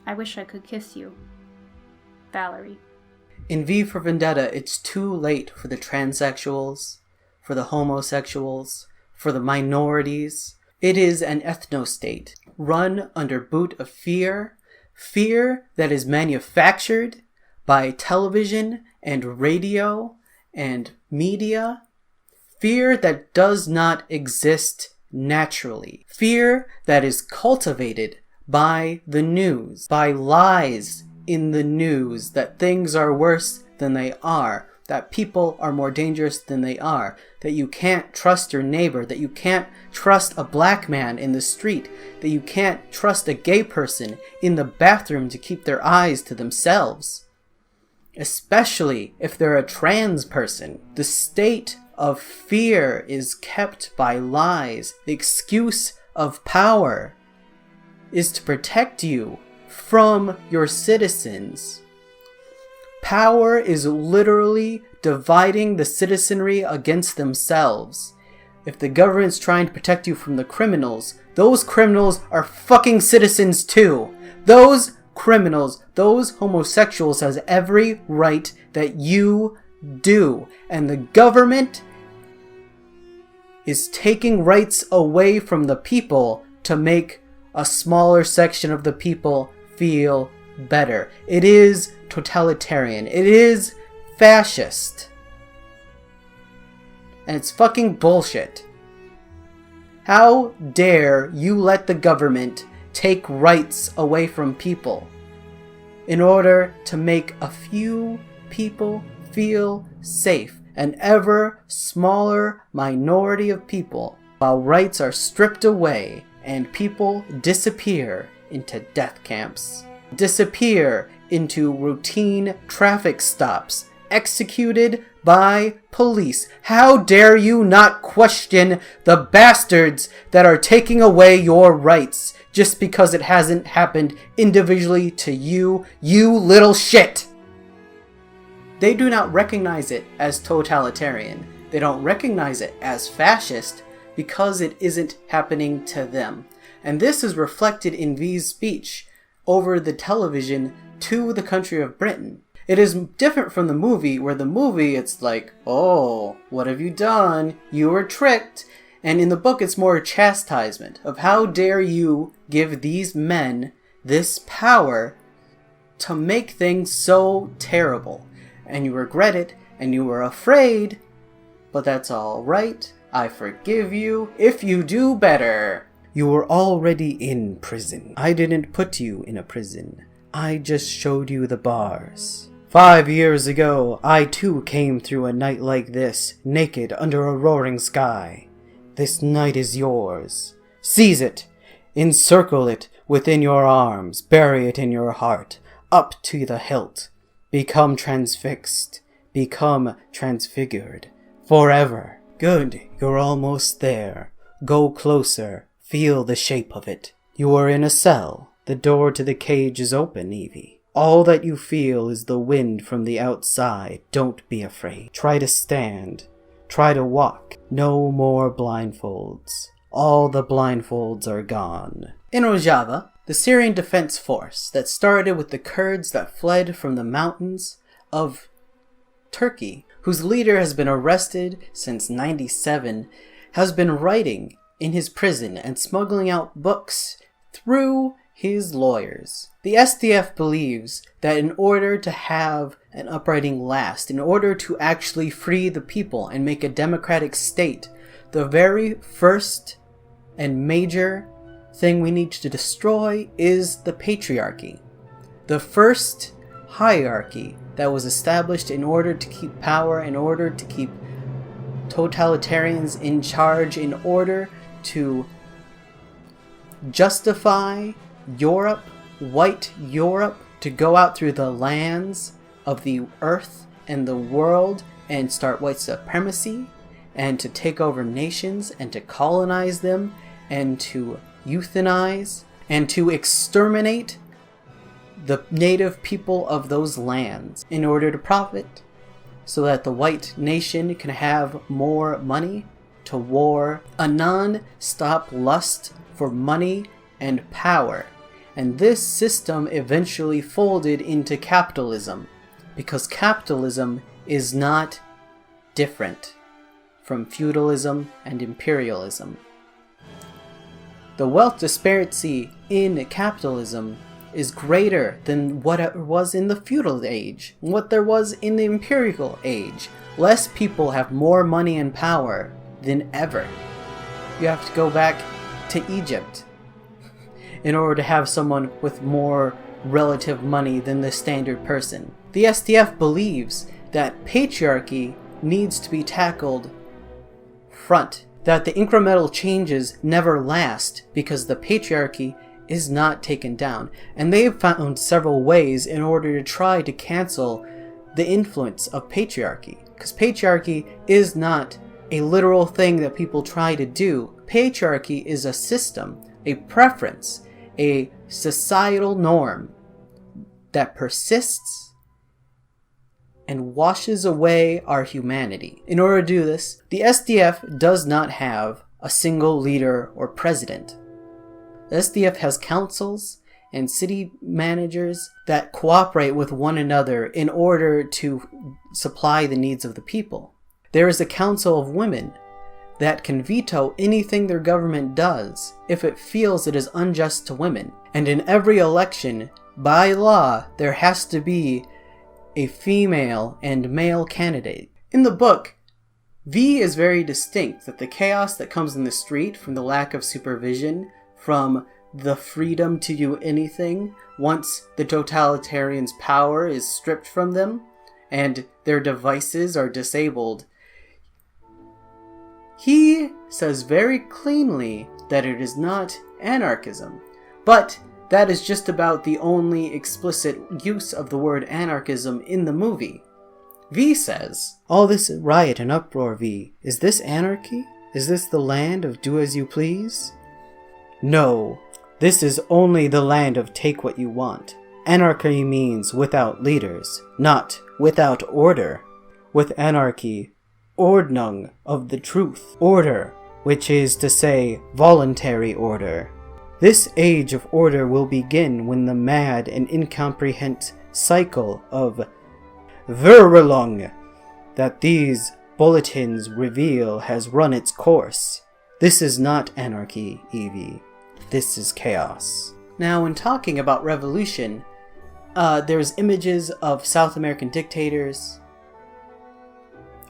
I wish I could kiss you. Valerie. In V for Vendetta, it's too late for the transsexuals, for the homosexuals, for the minorities. It is an ethno-state, run under boot of fear, fear that is manufactured by television and radio and media, fear that does not exist naturally, fear that is cultivated by the news, by lies in the news, that things are worse than they are, that people are more dangerous than they are, that you can't trust your neighbor, that you can't trust a black man in the street, that you can't trust a gay person in the bathroom to keep their eyes to themselves. Especially if they're a trans person. The state of fear is kept by lies. The excuse of power is to protect you from your citizens. Power is literally dividing the citizenry against themselves. If the government's trying to protect you from the criminals, those criminals are fucking citizens too. Those criminals, those homosexuals has every right that you do. And the government is taking rights away from the people to make a smaller section of the people feel better. It is totalitarian. It is fascist. And it's fucking bullshit. How dare you let the government take rights away from people in order to make a few people feel safe, an ever smaller minority of people, while rights are stripped away and people disappear into death camps, disappear into routine traffic stops, executed by police. How dare you not question the bastards that are taking away your rights just because it hasn't happened individually to you, you little shit! They do not recognize it as totalitarian. They don't recognize it as fascist because it isn't happening to them. And this is reflected in V's speech over the television to the country of Britain. It is different from the movie, where the movie it's like, oh, what have you done? You were tricked. And in the book it's more chastisement of how dare you give these men this power to make things so terrible. And you regret it, and you were afraid, but that's alright. I forgive you if you do better. You were already in prison. I didn't put you in a prison. I just showed you the bars. 5 years ago, I too came through a night like this, naked under a roaring sky. This night is yours. Seize it. Encircle it within your arms. Bury it in your heart, up to the hilt. Become transfixed. Become transfigured. Forever. Good, you're almost there. Go closer. Feel the shape of it. You are in a cell. The door to the cage is open, Evey. All that you feel is the wind from the outside. Don't be afraid. Try to stand. Try to walk. No more blindfolds. All the blindfolds are gone. In Rojava, the Syrian Defense Force that started with the Kurds that fled from the mountains of Turkey, whose leader has been arrested since '97, has been writing in his prison and smuggling out books through his lawyers. The SDF believes that in order to have an uprising last, in order to actually free the people and make a democratic state, the very first and major thing we need to destroy is the patriarchy. The first hierarchy that was established in order to keep power, in order to keep totalitarians in charge, in order to justify Europe, white Europe, to go out through the lands of the earth and the world and start white supremacy and to take over nations and to colonize them and to euthanize and to exterminate the native people of those lands in order to profit, so that the white nation can have more money to war, a non-stop lust for money and power. And this system eventually folded into capitalism, because capitalism is not different from feudalism and imperialism. The wealth disparity in capitalism is greater than what it was in the feudal age, what there was in the imperial age. Less people have more money and power than ever. You have to go back to Egypt in order to have someone with more relative money than the standard person. The SDF believes that patriarchy needs to be tackled front, that the incremental changes never last because the patriarchy is not taken down. And they've found several ways in order to try to cancel the influence of patriarchy, because patriarchy is not a literal thing that people try to do. Patriarchy is a system, a preference, a societal norm that persists and washes away our humanity. In order to do this, the SDF does not have a single leader or president. The SDF has councils and city managers that cooperate with one another in order to supply the needs of the people. There is a council of women that can veto anything their government does if it feels it is unjust to women. And in every election, by law, there has to be a female and male candidate. In the book, V is very distinct that the chaos that comes in the street from the lack of supervision, from the freedom to do anything once the totalitarian's power is stripped from them and their devices are disabled. He says very cleanly that it is not anarchism, but that is just about the only explicit use of the word anarchism in the movie. V says, "All this riot and uproar, V, is this anarchy? Is this the land of do as you please? No, this is only the land of take what you want. Anarchy means without leaders, not without order. With anarchy, Ordnung of the truth, order, which is to say, voluntary order. This age of order will begin when the mad and incomprehensible cycle of Verwirrung that these bulletins reveal has run its course. This is not anarchy, Evey. This is chaos." Now, when talking about revolution, there's images of South American dictators,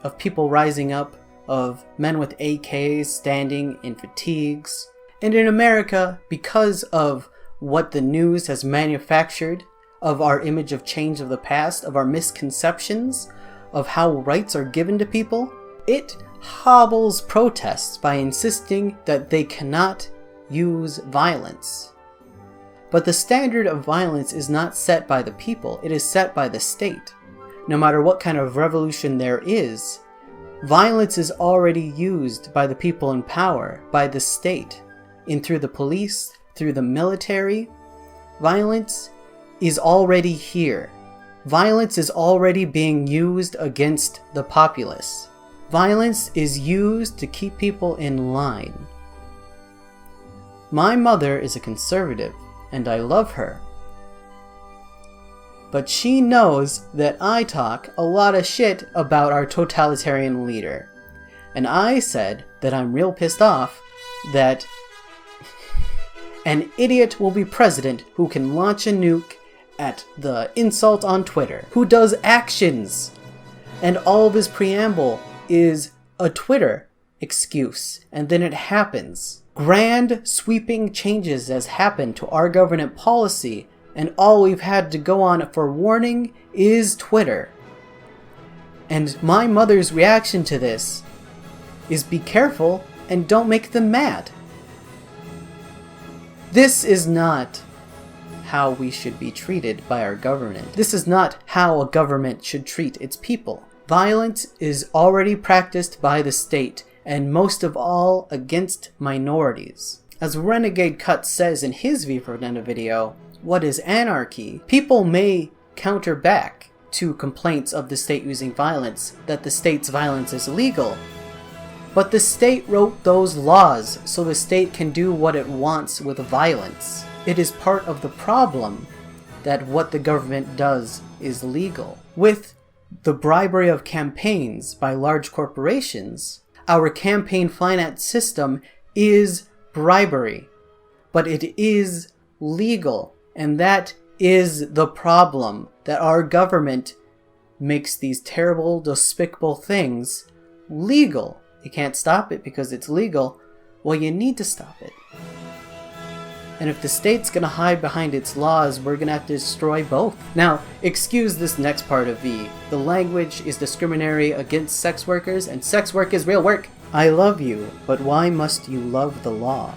of people rising up, of men with AKs standing in fatigues. And in America, because of what the news has manufactured, of our image of change of the past, of our misconceptions, of how rights are given to people, it hobbles protests by insisting that they cannot use violence. But the standard of violence is not set by the people, it is set by the state. No matter what kind of revolution there is, violence is already used by the people in power, by the state, through the police, through the military. Violence is already here. Violence is already being used against the populace. Violence is used to keep people in line. My mother is a conservative, and I love her. But she knows that I talk a lot of shit about our totalitarian leader. And I said that I'm real pissed off that an idiot will be president who can launch a nuke at the insult on Twitter, who does actions, and all of his preamble is a Twitter excuse, and then it happens. Grand, sweeping changes has happened to our government policy, and all we've had to go on for warning is Twitter. And my mother's reaction to this is be careful and don't make them mad. This is not how we should be treated by our government. This is not how a government should treat its people. Violence is already practiced by the state, and most of all against minorities. As Renegade Cut says in his V For Vendetta video, what is anarchy? People may counter back to complaints of the state using violence that the state's violence is illegal. But the state wrote those laws so the state can do what it wants with violence. It is part of the problem that what the government does is legal. With the bribery of campaigns by large corporations, our campaign finance system is bribery, but it is legal, and that is the problem, that our government makes these terrible, despicable things legal. You can't stop it because it's legal. Well, you need to stop it. And if the state's gonna hide behind its laws, we're gonna have to destroy both. Now, excuse this next part of V. The language is discriminatory against sex workers, and sex work is real work. I love you, but why must you love the law?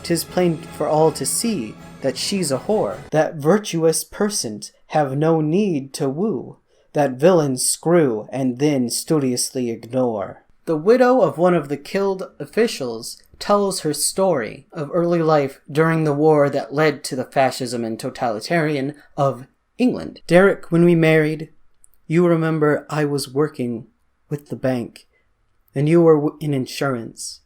'Tis plain for all to see that she's a whore. That virtuous persons have no need to woo. That villains screw and then studiously ignore. The widow of one of the killed officials tells her story of early life during the war that led to the fascism and totalitarian of England. Derek, when we married, you remember I was working with the bank, and you were in insurance.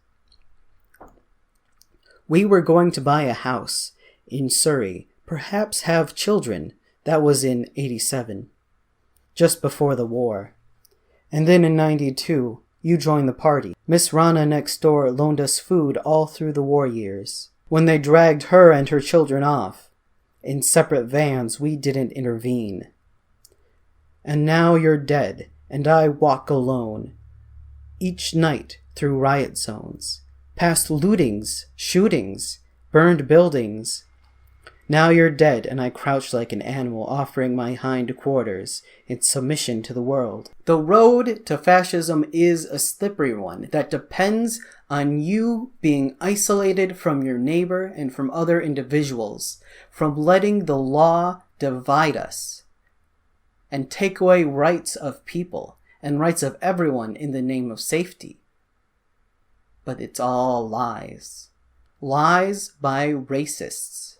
We were going to buy a house in Surrey, perhaps have children. That was in 87, just before the war. And then in 92, you joined the party. Miss Rana next door loaned us food all through the war years. When they dragged her and her children off, In separate vans, we didn't intervene. And now you're dead, and I walk alone. Each night through riot zones, past lootings, shootings, burned buildings. Now you're dead, and I crouch like an animal, offering my hind quarters in submission to the world. The road to fascism is a slippery one that depends on you being isolated from your neighbor and from other individuals, from letting the law divide us and take away rights of people and rights of everyone in the name of safety. But it's all lies. Lies by racists.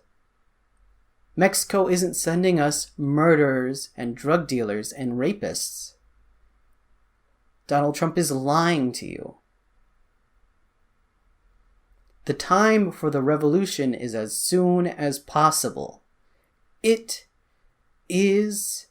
Mexico isn't sending us murderers and drug dealers and rapists. Donald Trump is lying to you. The time for the revolution is as soon as possible. It is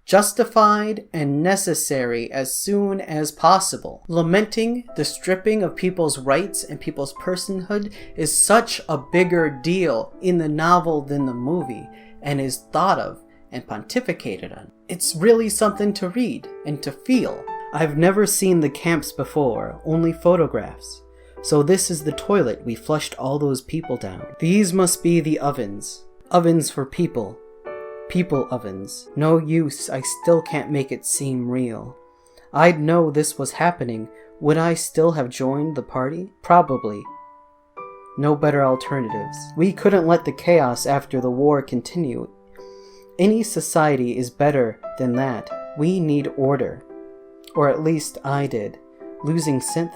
justified and necessary as soon as possible. Lamenting the stripping of people's rights and people's personhood is such a bigger deal in the novel than the movie, and is thought of and pontificated on. It's really something to read and to feel. I've never seen the camps before, only photographs. So this is the toilet we flushed all those people down. These must be the ovens. Ovens for people. People ovens. No use, I still can't make it seem real. I'd know this was happening. Would I still have joined the party? Probably. No better alternatives. We couldn't let the chaos after the war continue. Any society is better than that. We need order. Or at least I did. Losing synth,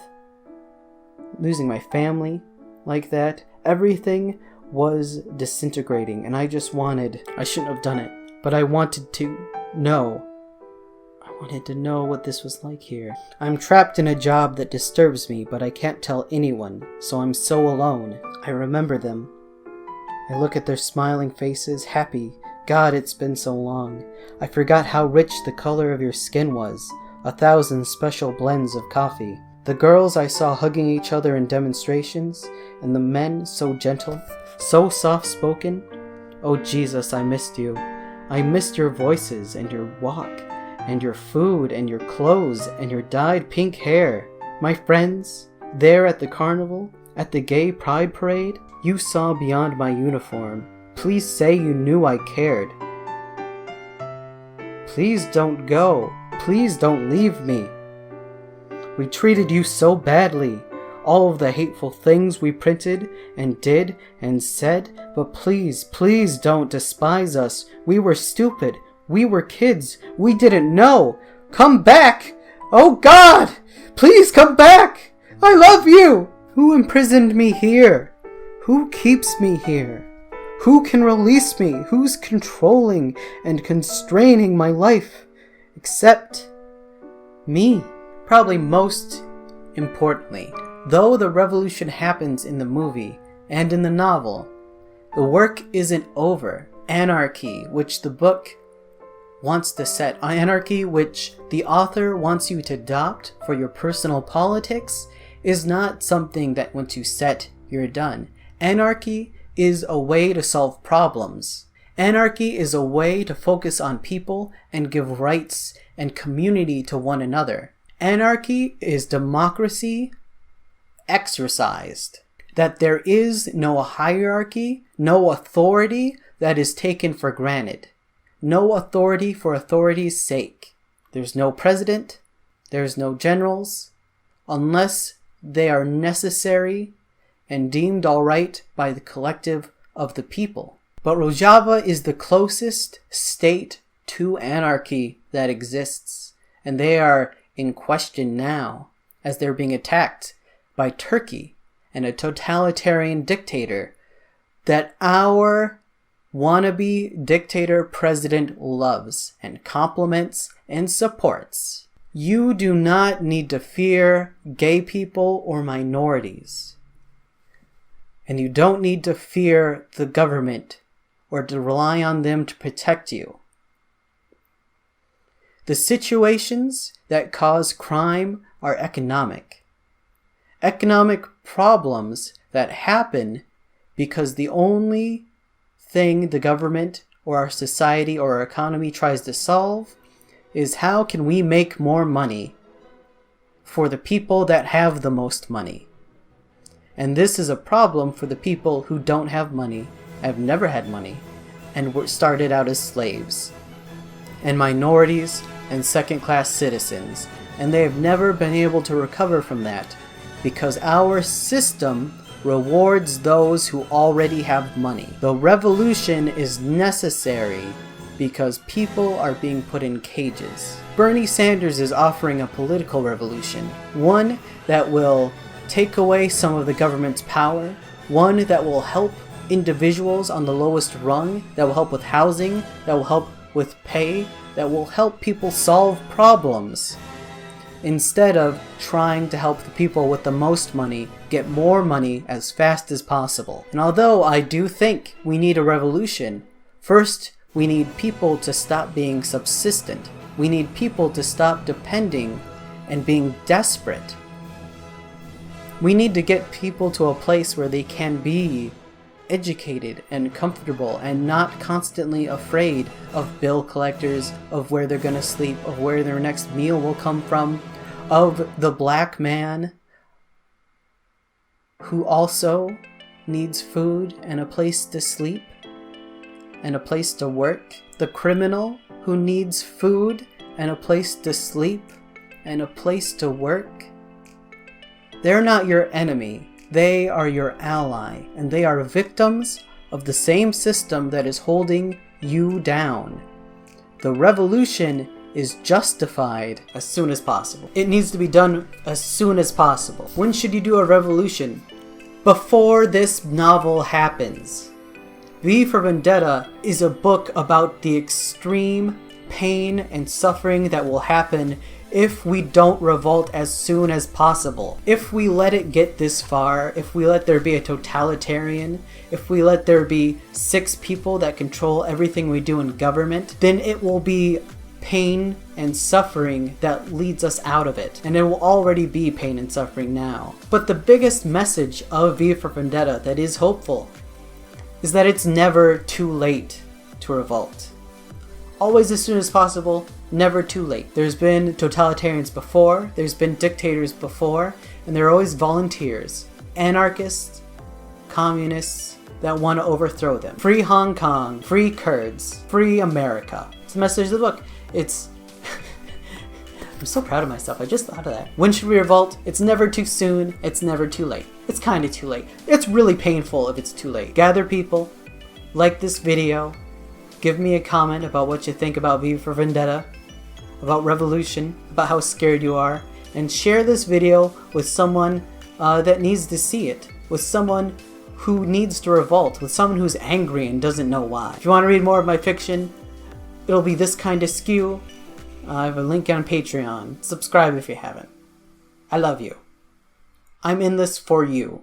losing my family like that, everything was disintegrating, and I shouldn't have done it, but I wanted to know. I wanted to know what this was like here. I'm trapped in a job that disturbs me, but I can't tell anyone, so I'm so alone. I remember them. I look at their smiling faces, happy. God, it's been so long. I forgot how rich the color of your skin was. 1,000 special blends of coffee. The girls I saw hugging each other in demonstrations, and the men so gentle, so soft-spoken. Oh Jesus, I missed you. I missed your voices, and your walk, and your food, and your clothes, and your dyed pink hair. My friends, there at the carnival, at the gay pride parade, you saw beyond my uniform. Please say you knew I cared. Please don't go. Please don't leave me. We treated you so badly. All of the hateful things we printed and did and said, but please, please don't despise us. We were stupid. We were kids. We didn't know. Come back! Oh God! Please come back! I love you! Who imprisoned me here? Who keeps me here? Who can release me? Who's controlling and constraining my life? Except me. Probably most importantly, though the revolution happens in the movie and in the novel, the work isn't over. Anarchy, which the book wants to set, anarchy which the author wants you to adopt for your personal politics, is not something that once you set, you're done. Anarchy is a way to solve problems. Anarchy is a way to focus on people and give rights and community to one another. Anarchy is democracy exercised. That there is no hierarchy, no authority that is taken for granted. No authority for authority's sake. There's no president, there's no generals, unless they are necessary and deemed alright by the collective of the people. But Rojava is the closest state to anarchy that exists, and they are in question now as they're being attacked by Turkey and a totalitarian dictator that our wannabe dictator president loves and compliments and supports. You do not need to fear gay people or minorities. And you don't need to fear the government or to rely on them to protect you. The situations that cause crime are economic. Economic problems that happen because the only thing the government or our society or our economy tries to solve is how can we make more money for the people that have the most money. And this is a problem for the people who don't have money, have never had money, and were started out as slaves, and minorities and second-class citizens, and they have never been able to recover from that because our system rewards those who already have money. The revolution is necessary because people are being put in cages. Bernie Sanders is offering a political revolution, one that will take away some of the government's power, one that will help individuals on the lowest rung, that will help with housing, that will help with pay, that will help people solve problems, instead of trying to help the people with the most money get more money as fast as possible. And although I do think we need a revolution, first we need people to stop being subsistent. We need people to stop depending and being desperate. We need to get people to a place where they can be educated and comfortable and not constantly afraid of bill collectors, of where they're gonna sleep, of where their next meal will come from, of the black man who also needs food and a place to sleep and a place to work, the criminal who needs food and a place to sleep and a place to work. They're not your enemy. They are your ally, and they are victims of the same system that is holding you down. The revolution is justified as soon as possible. It needs to be done as soon as possible. When should you do a revolution? Before this novel happens. V For Vendetta is a book about the extreme pain and suffering that will happen if we don't revolt as soon as possible. If we let it get this far, if we let there be a totalitarian, if we let there be 6 people that control everything we do in government, then it will be pain and suffering that leads us out of it. And it will already be pain and suffering now. But the biggest message of V For Vendetta that is hopeful is that it's never too late to revolt. Always as soon as possible, never too late. There's been totalitarians before, there's been dictators before, and there are always volunteers, anarchists, communists that want to overthrow them. Free Hong Kong, free Kurds, free America. It's the message of the book. It's... I'm so proud of myself, I just thought of that. When should we revolt? It's never too soon, it's never too late. It's kind of too late. It's really painful if it's too late. Gather people, like this video, give me a comment about what you think about V For Vendetta, about revolution, about how scared you are, and share this video with someone that needs to see it, with someone who needs to revolt, with someone who's angry and doesn't know why. If you want to read more of my fiction, it'll be This Kind of Skew. I have a link on Patreon. Subscribe if you haven't. I love you. I'm in this for you.